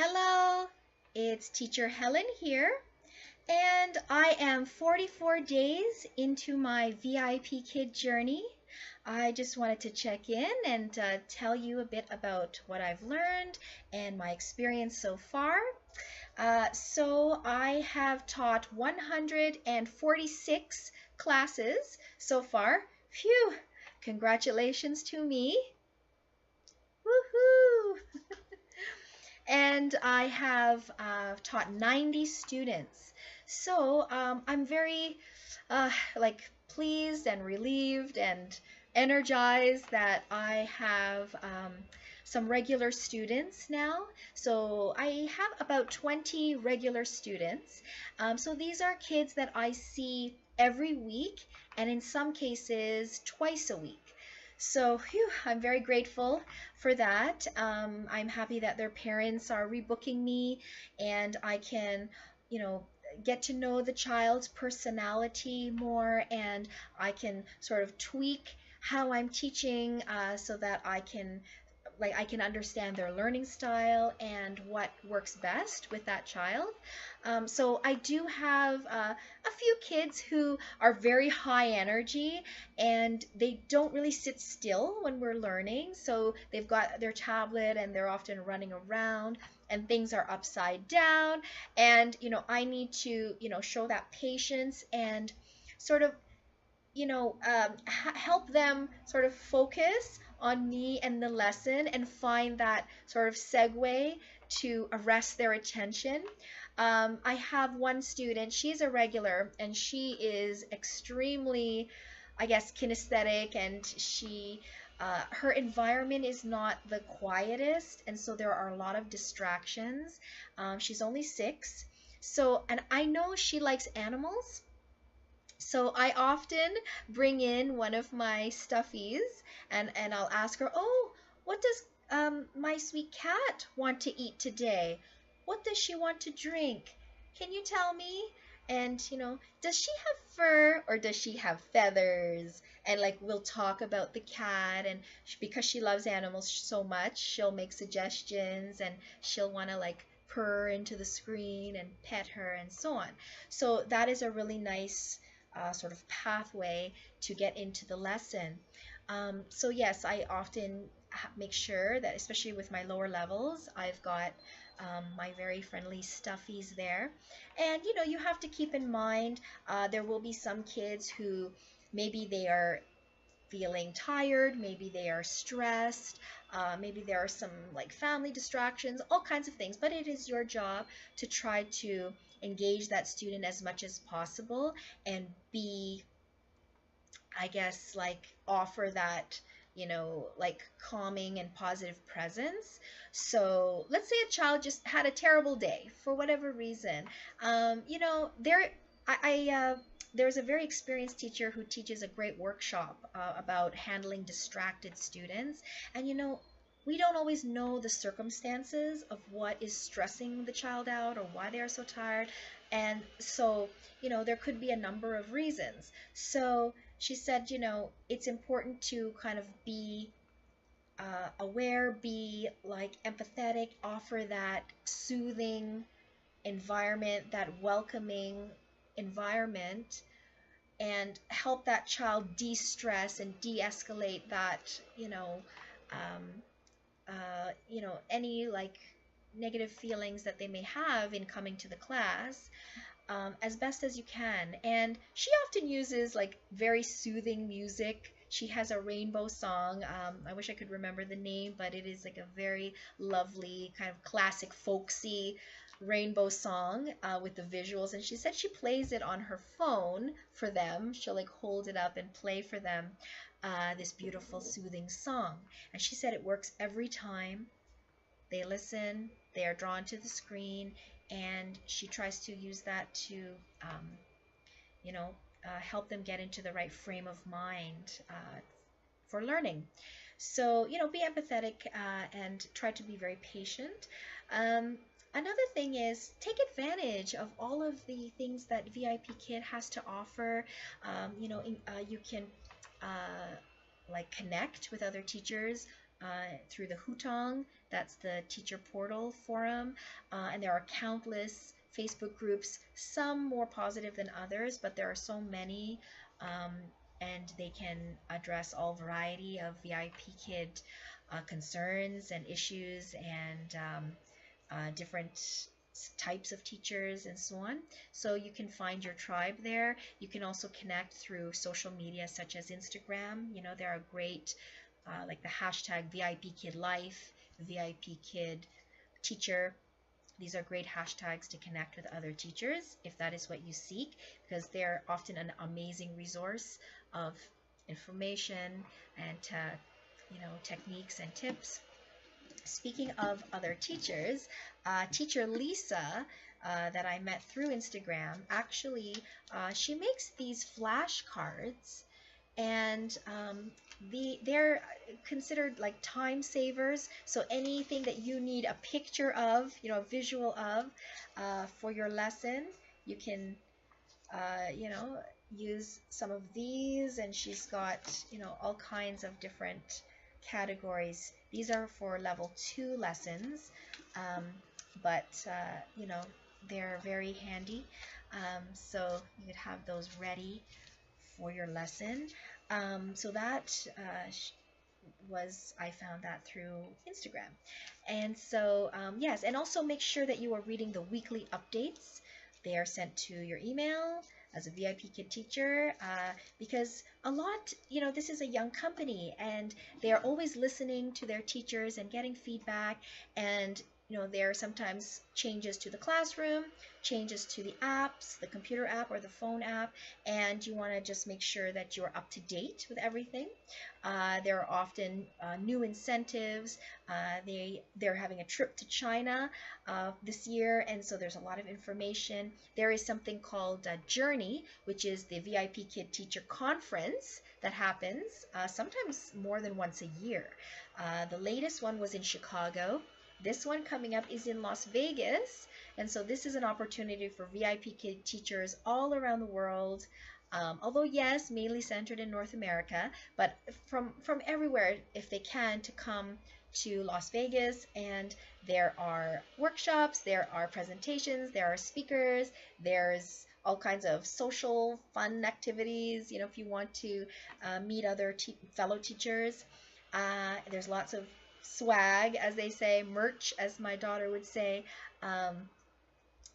Hello, it's Teacher Helen here, and I am 44 days into my VIPKid journey. I just wanted to check in and tell you a bit about what I've learned and my experience so far. So I have taught 146 classes so far. Phew! Congratulations to me. Woohoo! And I have taught 90 students. So I'm very pleased and relieved and energized that I have some regular students now. So I have about 20 regular students. So these are kids that I see every week and in some cases twice a week. So, phew, I'm very grateful for that. I'm happy that their parents are rebooking me and I can, you know, get to know the child's personality more and I can sort of tweak how I'm teaching so that I can understand their learning style and what works best with that child. So I do have a few kids who are very high energy and they don't really sit still when we're learning. So they've got their tablet and they're often running around and things are upside down. And, I need to, show that patience and sort of help them sort of focus on me and the lesson and find that sort of segue to arrest their attention. I have one student, she's a regular, and she is extremely, I guess, kinesthetic, and her environment is not the quietest, and so there are a lot of distractions. She's only 6, and I know she likes animals. So I often bring in one of my stuffies and I'll ask her, oh, what does my sweet cat want to eat today? What does she want to drink? Can you tell me? And, does she have fur or does she have feathers? And we'll talk about the cat and because she loves animals so much, she'll make suggestions and she'll want to purr into the screen and pet her and so on. So that is a really nice sort of pathway to get into the lesson. So yes, I often make sure that, especially with my lower levels, I've got my very friendly stuffies there. And you have to keep in mind there will be some kids who maybe they are feeling tired, maybe they are stressed, maybe there are some family distractions, all kinds of things, but it is your job to try to engage that student as much as possible and be, I guess, offer that calming and positive presence. So let's say a child just had a terrible day for whatever reason. There I there's a very experienced teacher who teaches a great workshop about handling distracted students. And we don't always know the circumstances of what is stressing the child out or why they are so tired. And so, there could be a number of reasons. So she said, it's important to kind of be aware, be empathetic, offer that soothing environment, that welcoming environment, and help that child de-stress and de-escalate that, um, any negative feelings that they may have in coming to the class. As best as you can. And she often uses very soothing music. She has a rainbow song. I wish I could remember the name, but it is a very lovely kind of classic folksy rainbow song with the visuals. And she said she plays it on her phone for them. She'll hold it up and play for them this beautiful soothing song. And she said it works every time. They listen, they are drawn to the screen, and she tries to use that to, help them get into the right frame of mind for learning. So, be empathetic and try to be very patient. Another thing is take advantage of all of the things that VIPKid has to offer. You can connect with other teachers through the Hutong, that's the teacher portal forum, and there are countless Facebook groups, some more positive than others, but there are so many, um, and they can address all variety of VIPKid concerns and issues and different types of teachers and so on. So you can find your tribe there. You can also connect through social media such as Instagram. You know, there are great, like the hashtag VIPKidLife, VIPKid teacher. These are great hashtags to connect with other teachers if that is what you seek, because they're often an amazing resource of information and techniques and tips. Speaking of other teachers, teacher Lisa, that I met through Instagram, actually, she makes these flashcards, and they're considered like time savers. So anything that you need a picture of, a visual of, for your lesson, you can use some of these. And she's got all kinds of different categories. These are for level 2 lessons, but they're very handy, so you could have those ready for your lesson. So that I found that through Instagram. And so yes, and also make sure that you are reading the weekly updates. They are sent to your email as a VIPKid teacher, because a lot, this is a young company, and they are always listening to their teachers and getting feedback. And there are sometimes changes to the classroom, changes to the apps, the computer app or the phone app, and you want to just make sure that you're up to date with everything. There are often new incentives. They're having a trip to China this year, and so there's a lot of information. There is something called Journey, which is the VIPKid Teacher Conference that happens sometimes more than once a year. The latest one was in Chicago. This one coming up is in Las Vegas, and so this is an opportunity for VIPKid teachers all around the world. Although yes, mainly centered in North America, but from everywhere, if they can, to come to Las Vegas. And there are workshops, there are presentations, there are speakers, there's all kinds of social fun activities, if you want to meet other fellow teachers. There's lots of swag, as they say, merch, as my daughter would say.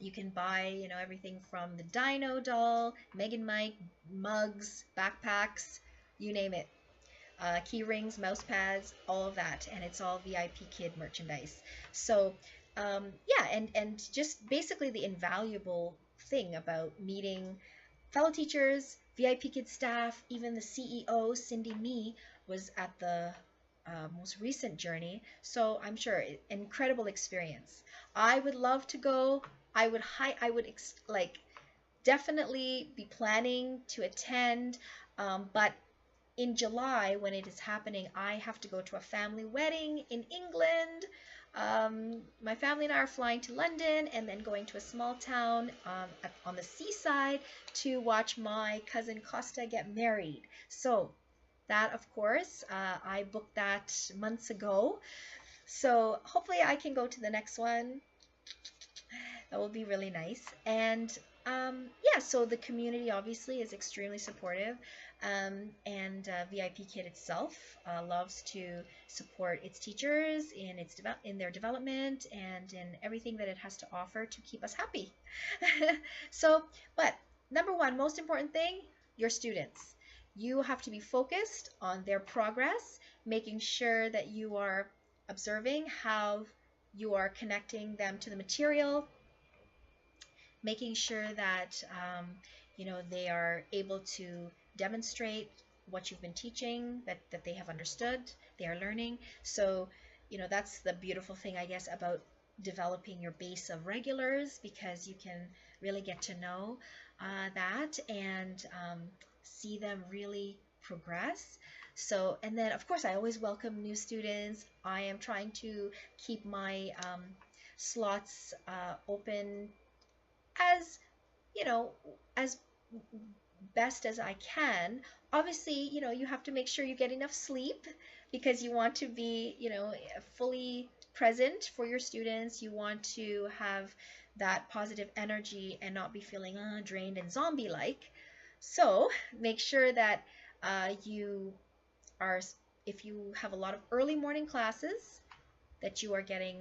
You can buy, everything from the Dino doll, Megan Mike, mugs, backpacks, you name it. Key rings, mouse pads, all of that, and it's all VIPKid merchandise. So yeah, and just basically the invaluable thing about meeting fellow teachers, VIPKid staff, even the CEO, Cindy Me, was at the most recent journey. So I'm sure incredible experience. I would love to go. I would definitely be planning to attend, but in July, when it is happening, I have to go to a family wedding in England. My family and I are flying to London and then going to a small town on the seaside to watch my cousin Costa get married. So that, of course, I booked that months ago. So hopefully I can go to the next one. That will be really nice. And yeah, so the community obviously is extremely supportive, and VIPKid itself loves to support its teachers in their development and in everything that it has to offer to keep us happy. So, but number one, most important thing, your students. You have to be focused on their progress, making sure that you are observing how you are connecting them to the material, making sure that they are able to demonstrate what you've been teaching, that they have understood, they are learning. So that's the beautiful thing, I guess, about developing your base of regulars, because you can really get to know that and see them really progress. So, and then of course I always welcome new students. I am trying to keep my slots open as as best as I can. Obviously, you have to make sure you get enough sleep because you want to be, fully present for your students. You want to have that positive energy and not be feeling drained and zombie-like. So make sure that you are, if you have a lot of early morning classes, that you are getting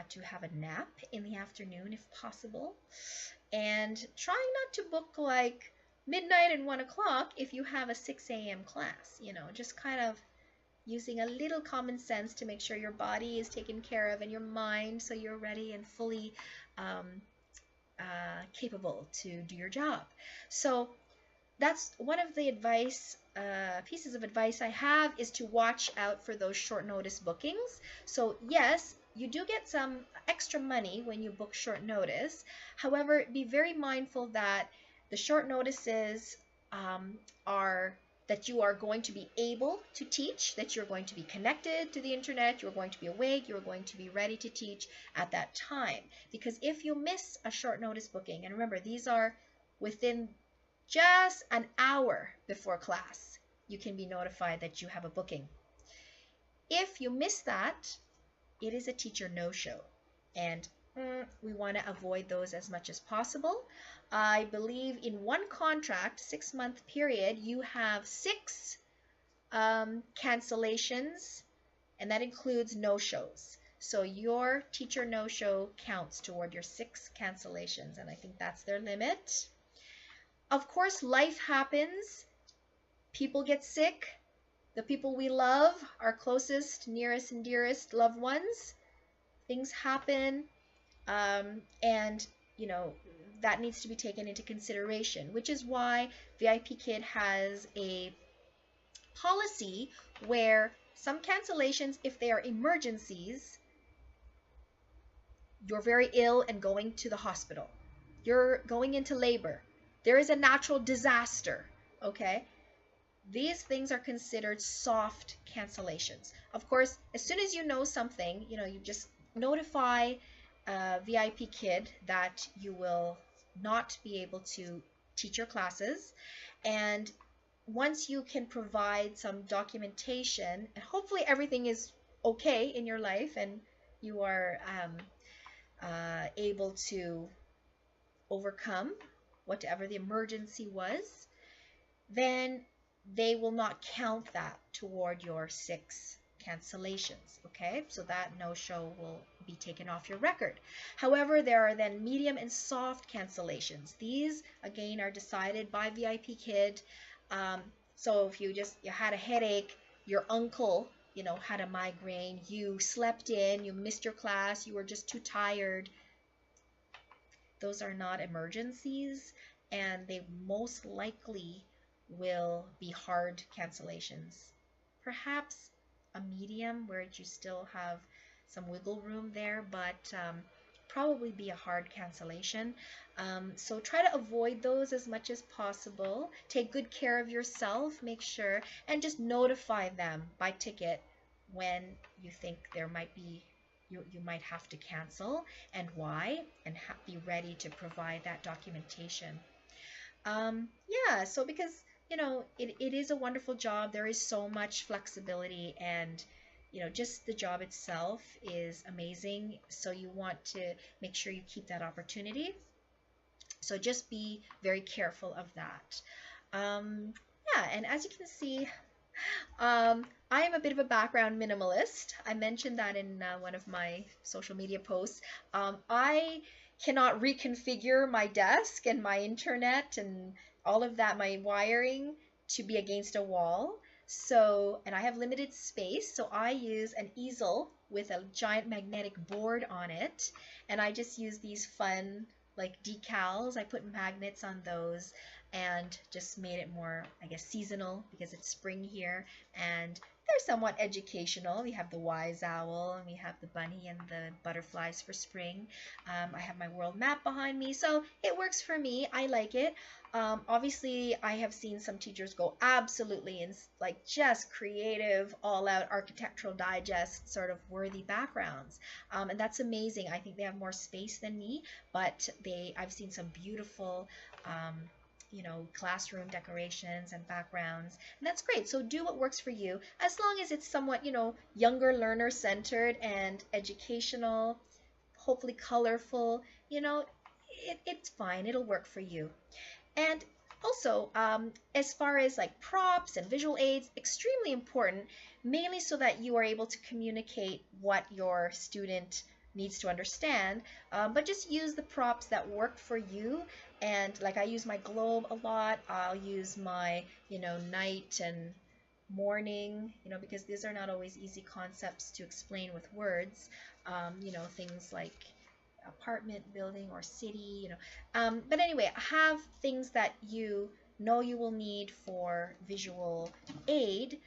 to have a nap in the afternoon if possible. And trying not to book like midnight and 1 o'clock if you have a 6 a.m. class, just kind of using a little common sense to make sure your body is taken care of and your mind so you're ready and fully capable to do your job. So that's one of the pieces of advice I have, is to watch out for those short notice bookings. So yes, you do get some extra money when you book short notice. However, be very mindful that the short notices are that you are going to be able to teach, that you're going to be connected to the internet, you're going to be awake, you're going to be ready to teach at that time. Because if you miss a short notice booking, and remember, these are within just an hour before class, you can be notified that you have a booking. If you miss that, it is a teacher no-show, and we want to avoid those as much as possible. I believe in one contract, 6-month period, you have 6 cancellations, and that includes no-shows. So your teacher no-show counts toward your 6 cancellations, and I think that's their limit. Of course, life happens. People get sick. The people we love, our closest, nearest, and dearest loved ones, things happen, and that needs to be taken into consideration, which is why VIPKid has a policy where some cancellations, if they are emergencies, you're very ill and going to the hospital, you're going into labor, there is a natural disaster, okay? These things are considered soft cancellations. Of course, as soon as you know something, you just notify VIPKid that you will not be able to teach your classes. And once you can provide some documentation, and hopefully everything is okay in your life and you are able to overcome whatever the emergency was, then they will not count that toward your 6 cancellations, okay? So that no-show will be taken off your record. However, there are then medium and soft cancellations. These, again, are decided by VIPKid. So if you had a headache, your uncle, had a migraine, you slept in, you missed your class, you were just too tired, those are not emergencies, and they most likely will be hard cancellations. Perhaps a medium where you still have some wiggle room there, but probably be a hard cancellation. So try to avoid those as much as possible. Take good care of yourself, make sure, and just notify them by ticket when you think there might be you might have to cancel and why, and be ready to provide that documentation. Yeah, so because it is a wonderful job, there is so much flexibility, and just the job itself is amazing, so you want to make sure you keep that opportunity. So just be very careful of that. Yeah, and as you can see, I am a bit of a background minimalist. I mentioned that in one of my social media posts. I cannot reconfigure my desk and my internet and all of that, my wiring, to be against a wall. So, and I have limited space, so I use an easel with a giant magnetic board on it, and I just use these fun like decals. I put magnets on those and just made it more, I guess, seasonal because it's spring here, and they're somewhat educational. We have the wise owl, and we have the bunny and the butterflies for spring. I have my world map behind me, so it works for me. I like it. Obviously, I have seen some teachers go absolutely in like just creative, all-out Architectural Digest sort of worthy backgrounds, and that's amazing. I think they have more space than me, but I've seen some beautiful classroom decorations and backgrounds. And that's great. So do what works for you, as long as it's somewhat, younger learner centered and educational, hopefully colorful, it's fine. It'll work for you. And also, as far as like props and visual aids, extremely important, mainly so that you are able to communicate what your student needs to understand. But just use the props that work for you. And like I use my globe a lot. I'll use my, night and morning, because these are not always easy concepts to explain with words. Things like apartment building or city, but anyway, have things that you know you will need for visual aid,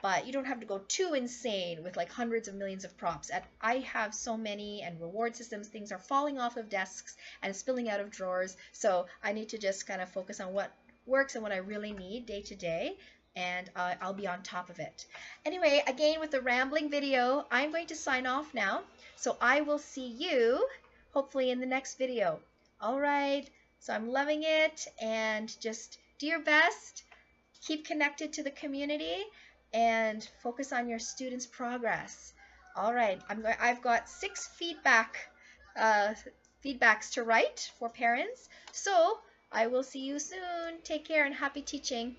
but you don't have to go too insane with like hundreds of millions of props. I have so many, and reward systems, things are falling off of desks and spilling out of drawers, so I need to just kind of focus on what works and what I really need day to day, and I'll be on top of it. Anyway, again, with the rambling video, I'm going to sign off now, so I will see you hopefully in the next video. All right, so I'm loving it, and just do your best, keep connected to the community, and focus on your students' progress. All right, I've got 6 feedbacks to write for parents, so I will see you soon. Take care and happy teaching.